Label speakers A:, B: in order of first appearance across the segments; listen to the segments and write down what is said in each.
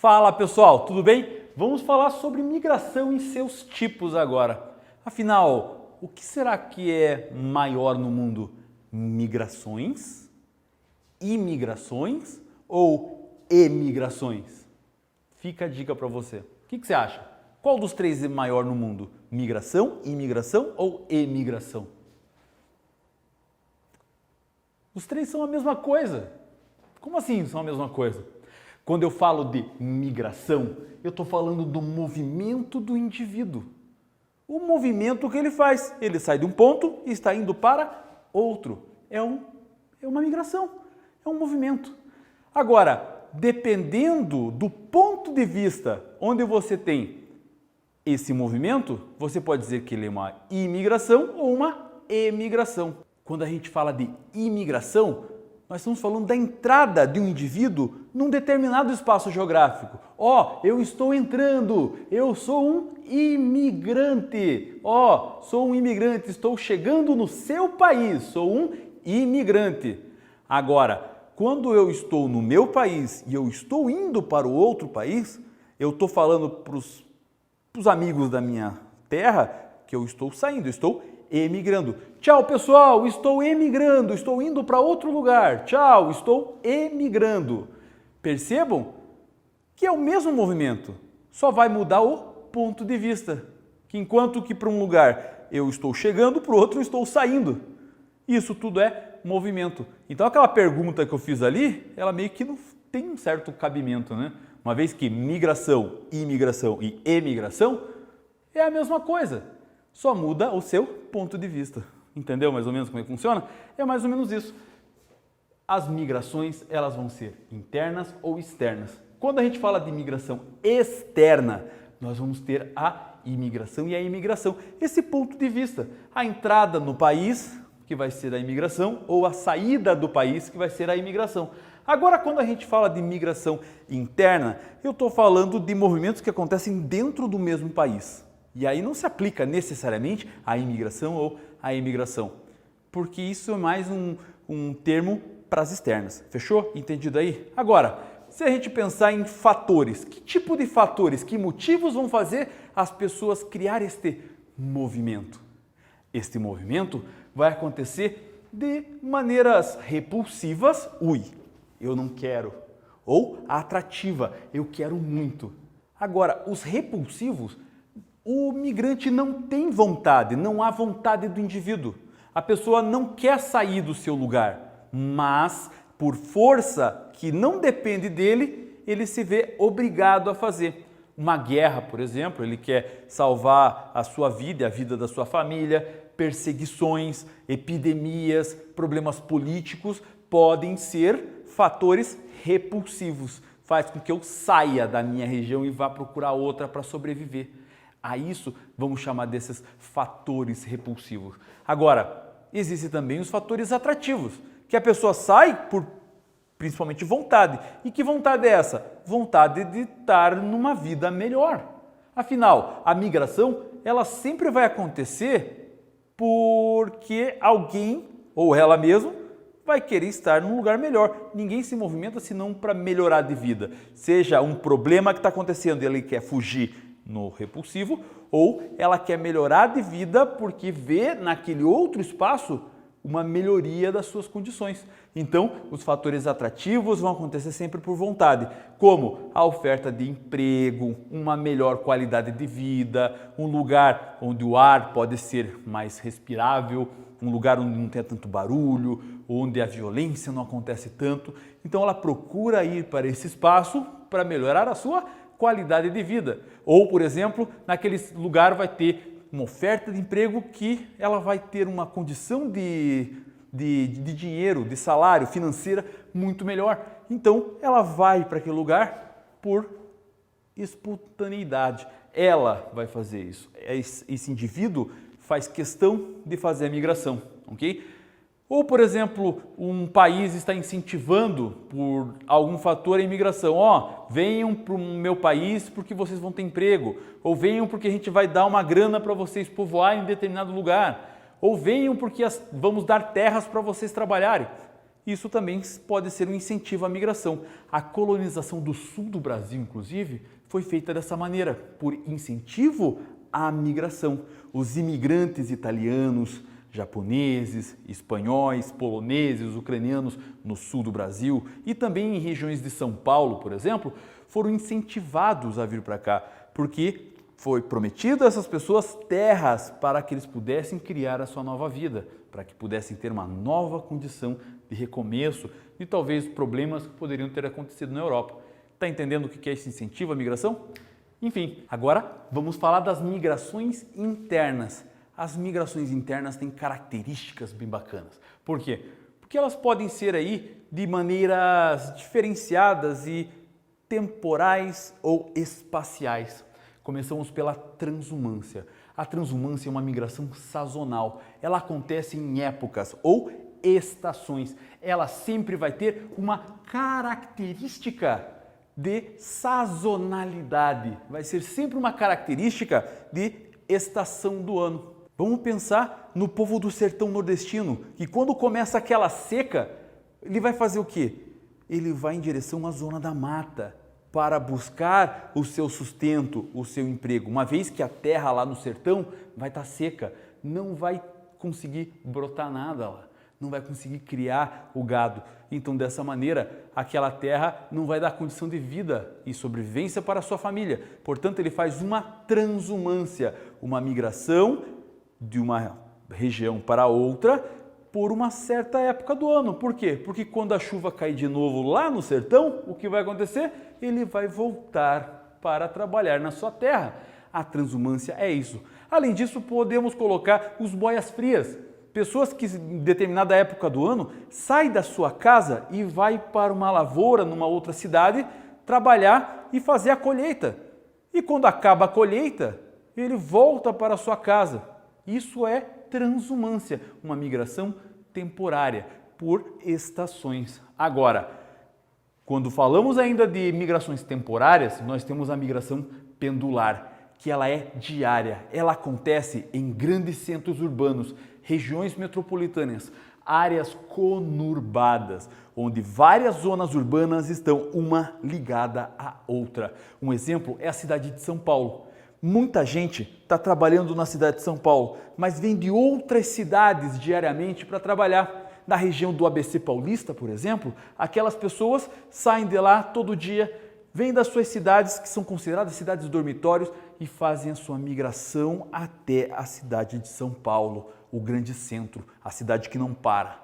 A: Fala pessoal, tudo bem? Vamos falar sobre migração e seus tipos agora. Afinal, o que será que é maior no mundo? Migrações, imigrações ou emigrações? Fica a dica para você. O que você acha? Qual dos três é maior no mundo? Migração, imigração ou emigração? Os três são a mesma coisa. Como assim são a mesma coisa? Quando eu falo de migração, eu estou falando do movimento do indivíduo. O movimento que ele faz. Ele sai de um ponto e está indo para outro. É uma migração, é um movimento. Agora, dependendo do ponto de vista onde você tem esse movimento, você pode dizer que ele é uma imigração ou uma emigração. Quando a gente fala de imigração, nós estamos falando da entrada de um indivíduo num determinado espaço geográfico. Eu estou entrando, eu sou um imigrante. Sou um imigrante, estou chegando no seu país, sou um imigrante. Agora, quando eu estou no meu país e eu estou indo para o outro país, eu estou falando para os amigos da minha terra que eu estou saindo, eu estou emigrando. Tchau, pessoal, estou emigrando, estou indo para outro lugar. Tchau, estou emigrando. Percebam que é o mesmo movimento, só vai mudar o ponto de vista. Que enquanto que para um lugar eu estou chegando, para o outro eu estou saindo. Isso tudo é movimento. Então aquela pergunta que eu fiz ali, ela meio que não tem um certo cabimento, né? Uma vez que migração, imigração e emigração é a mesma coisa. Só muda o seu ponto de vista. Entendeu mais ou menos como é que funciona? É mais ou menos isso. As migrações, elas vão ser internas ou externas. Quando a gente fala de migração externa, nós vamos ter a imigração e a imigração. Esse ponto de vista, a entrada no país, que vai ser a imigração, ou a saída do país, que vai ser a imigração. Agora, quando a gente fala de migração interna, eu estou falando de movimentos que acontecem dentro do mesmo país. E aí não se aplica necessariamente a imigração ou a imigração, porque isso é mais um termo para as externas. Fechou? Entendido aí? Agora, se a gente pensar em fatores, que tipo de fatores, que motivos vão fazer as pessoas criar este movimento? Este movimento vai acontecer de maneiras repulsivas, eu não quero, ou atrativa, eu quero muito. Agora, os repulsivos, o migrante não tem vontade, não há vontade do indivíduo. A pessoa não quer sair do seu lugar, mas por força que não depende dele, ele se vê obrigado a fazer. Uma guerra, por exemplo, ele quer salvar a sua vida e a vida da sua família, perseguições, epidemias, problemas políticos podem ser fatores repulsivos. Faz com que eu saia da minha região e vá procurar outra para sobreviver. A isso vamos chamar desses fatores repulsivos. Agora, existem também os fatores atrativos, que a pessoa sai por principalmente vontade. E que vontade é essa? Vontade de estar numa vida melhor. Afinal, a migração, ela sempre vai acontecer porque alguém, ou ela mesma, vai querer estar num lugar melhor. Ninguém se movimenta senão para melhorar de vida. Seja um problema que está acontecendo e ele quer fugir no repulsivo, ou ela quer melhorar de vida porque vê naquele outro espaço uma melhoria das suas condições. Então, os fatores atrativos vão acontecer sempre por vontade, como a oferta de emprego, uma melhor qualidade de vida, um lugar onde o ar pode ser mais respirável, um lugar onde não tem tanto barulho, onde a violência não acontece tanto. Então, ela procura ir para esse espaço para melhorar a sua qualidade de vida. Ou, por exemplo, naquele lugar vai ter uma oferta de emprego que ela vai ter uma condição de dinheiro, de salário, financeira muito melhor. Então, ela vai para aquele lugar por espontaneidade. Ela vai fazer isso. Esse indivíduo faz questão de fazer a migração, ok? Ou, por exemplo, um país está incentivando por algum fator a imigração. Venham para o meu país porque vocês vão ter emprego. Ou venham porque a gente vai dar uma grana para vocês povoarem em determinado lugar. Ou venham porque vamos dar terras para vocês trabalharem. isso também pode ser um incentivo à migração. A colonização do sul do Brasil, inclusive, foi feita dessa maneira, por incentivo à migração. Os imigrantes italianos, japoneses, espanhóis, poloneses, ucranianos no sul do Brasil e também em regiões de São Paulo, por exemplo, foram incentivados a vir para cá, porque foi prometido a essas pessoas terras para que eles pudessem criar a sua nova vida, para que pudessem ter uma nova condição de recomeço e talvez problemas que poderiam ter acontecido na Europa. Está entendendo o que é esse incentivo à migração? Enfim, agora vamos falar das migrações internas. As migrações internas têm características bem bacanas. Por quê? Porque elas podem ser aí de maneiras diferenciadas e temporais ou espaciais. Começamos pela transumância. A transumância é uma migração sazonal. Ela acontece em épocas ou estações. Ela sempre vai ter uma característica de sazonalidade. Vai ser sempre uma característica de estação do ano. Vamos pensar no povo do sertão nordestino, que quando começa aquela seca, ele vai fazer o quê? Ele vai em direção à zona da mata para buscar o seu sustento, o seu emprego. Uma vez que a terra lá no sertão vai estar seca, não vai conseguir brotar nada lá, não vai conseguir criar o gado. Então, dessa maneira, aquela terra não vai dar condição de vida e sobrevivência para a sua família. Portanto, ele faz uma transumância, uma migração de uma região para outra por uma certa época do ano. Por quê? Porque quando a chuva cair de novo lá no sertão, o que vai acontecer? Ele vai voltar para trabalhar na sua terra. A transumância é isso. Além disso, podemos colocar os boias-frias. Pessoas que em determinada época do ano saem da sua casa e vai para uma lavoura numa outra cidade trabalhar e fazer a colheita. E quando acaba a colheita, ele volta para a sua casa. Isso é transumância, uma migração temporária por estações. Agora, quando falamos ainda de migrações temporárias, nós temos a migração pendular, que ela é diária. Ela acontece em grandes centros urbanos, regiões metropolitanas, áreas conurbadas, onde várias zonas urbanas estão uma ligada à outra. Um exemplo é a cidade de São Paulo. Muita gente está trabalhando na cidade de São Paulo, mas vem de outras cidades diariamente para trabalhar. Na região do ABC Paulista, por exemplo, aquelas pessoas saem de lá todo dia, vêm das suas cidades, que são consideradas cidades dormitórios, e fazem a sua migração até a cidade de São Paulo, o grande centro, a cidade que não para.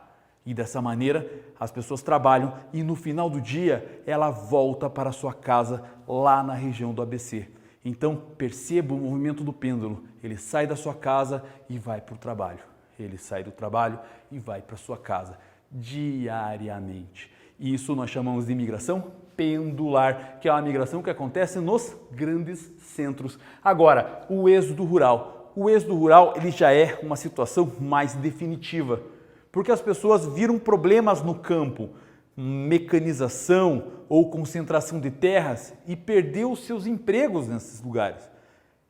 A: E dessa maneira, as pessoas trabalham e no final do dia, ela volta para a sua casa lá na região do ABC. Então, perceba o movimento do pêndulo. Ele sai da sua casa e vai para o trabalho. Ele sai do trabalho e vai para a sua casa diariamente. E isso nós chamamos de migração pendular, que é uma migração que acontece nos grandes centros. Agora, o êxodo rural. O êxodo rural ele já é uma situação mais definitiva, porque as pessoas viram problemas no campo, mecanização ou concentração de terras e perdeu os seus empregos nesses lugares.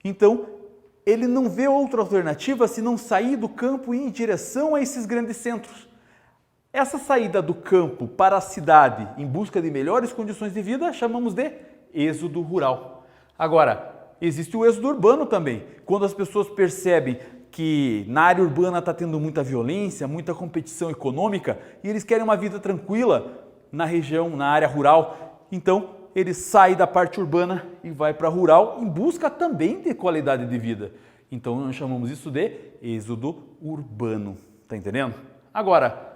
A: Então, ele não vê outra alternativa senão sair do campo e ir em direção a esses grandes centros. Essa saída do campo para a cidade em busca de melhores condições de vida chamamos de êxodo rural. Agora, existe o êxodo urbano também, quando as pessoas percebem que na área urbana está tendo muita violência, muita competição econômica e eles querem uma vida tranquila na região, na área rural. Então, ele sai da parte urbana e vai para a rural em busca também de qualidade de vida. Então, nós chamamos isso de êxodo urbano. Está entendendo? Agora,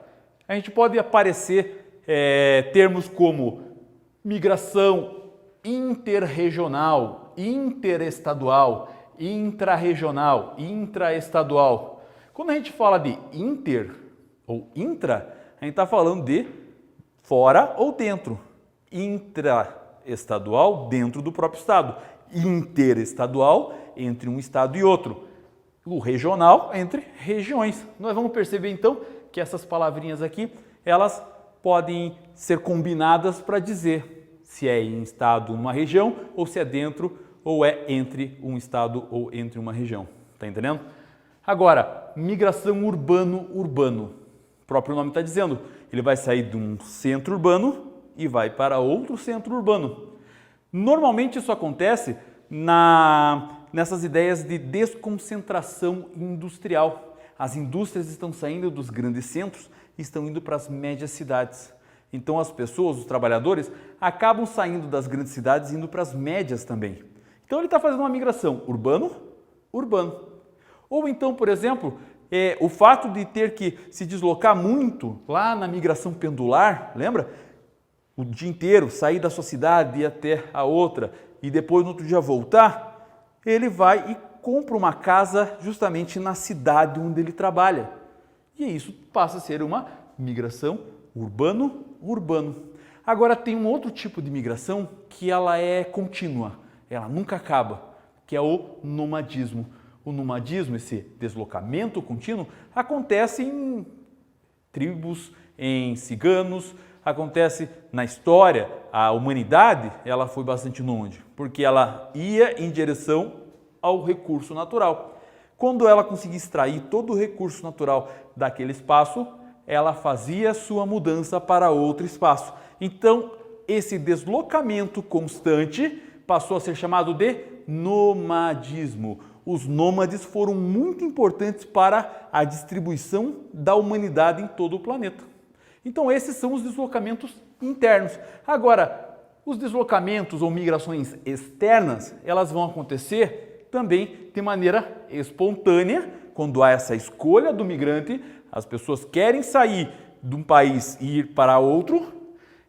A: a gente pode aparecer termos como migração interregional, interestadual, intrarregional, intraestadual. Quando a gente fala de inter ou intra, a gente está falando de fora ou dentro. Intraestadual, dentro do próprio estado. Interestadual, entre um estado e outro. O regional, entre regiões. Nós vamos perceber então que essas palavrinhas aqui, elas podem ser combinadas para dizer se é em estado uma região ou se é dentro ou é entre um estado ou entre uma região. Está entendendo? Agora, migração urbano-urbano. O próprio nome está dizendo, Ele vai sair de um centro urbano e vai para outro centro urbano. Normalmente isso acontece nessas ideias de desconcentração industrial. As indústrias estão saindo dos grandes centros e estão indo para as médias cidades. Então as pessoas, os trabalhadores, acabam saindo das grandes cidades e indo para as médias também. Então ele está fazendo uma migração urbano. Ou então, por exemplo, o fato de ter que se deslocar muito lá na migração pendular, lembra? O dia inteiro, sair da sua cidade e ir até a outra e depois no outro dia voltar, ele vai e compra uma casa justamente na cidade onde ele trabalha. E isso passa a ser uma migração urbano. Agora tem um outro tipo de migração que ela é contínua, ela nunca acaba, que é o nomadismo. O nomadismo, esse deslocamento contínuo, acontece em tribos, em ciganos, acontece na história. A humanidade, ela foi bastante nômade, porque ela ia em direção ao recurso natural. Quando ela conseguia extrair todo o recurso natural daquele espaço, ela fazia sua mudança para outro espaço. Então, esse deslocamento constante passou a ser chamado de nomadismo. Os nômades foram muito importantes para a distribuição da humanidade em todo o planeta. Então, esses são os deslocamentos internos. Agora, os deslocamentos ou migrações externas, elas vão acontecer também de maneira espontânea, quando há essa escolha do migrante, as pessoas querem sair de um país e ir para outro,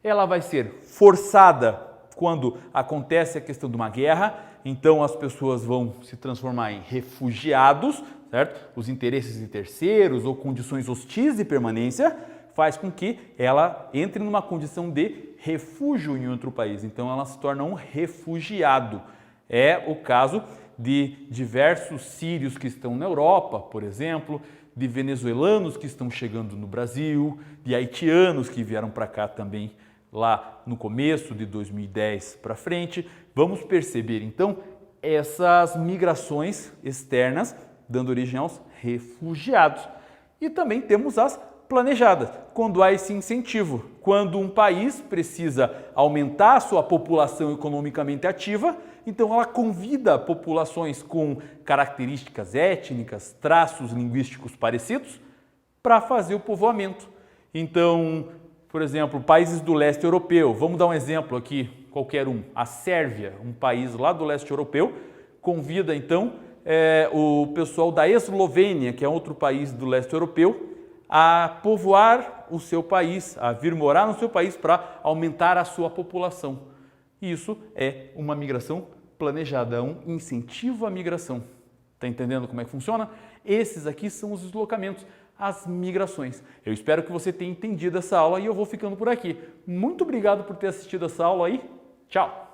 A: ela vai ser forçada quando acontece a questão de uma guerra, então as pessoas vão se transformar em refugiados, certo? Os interesses de terceiros ou condições hostis de permanência faz com que ela entre numa condição de refúgio em outro país, então ela se torna um refugiado. É o caso de diversos sírios que estão na Europa, por exemplo, de venezuelanos que estão chegando no Brasil, de haitianos que vieram para cá também lá no começo de 2010 para frente. Vamos perceber então essas migrações externas dando origem aos refugiados. E também temos as planejadas, quando há esse incentivo, quando um país precisa aumentar a sua população economicamente ativa, então ela convida populações com características étnicas, traços linguísticos parecidos para fazer o povoamento. Então, por exemplo, países do leste europeu, vamos dar um exemplo aqui, qualquer um, a Sérvia, um país lá do leste europeu, convida então o pessoal da Eslovênia, que é outro país do leste europeu, a povoar o seu país, a vir morar no seu país para aumentar a sua população. Isso é uma migração planejada, é um incentivo à migração. Está entendendo como é que funciona? Esses aqui são os deslocamentos, as migrações. Eu espero que você tenha entendido essa aula e eu vou ficando por aqui. Muito obrigado por ter assistido essa aula aí. Tchau!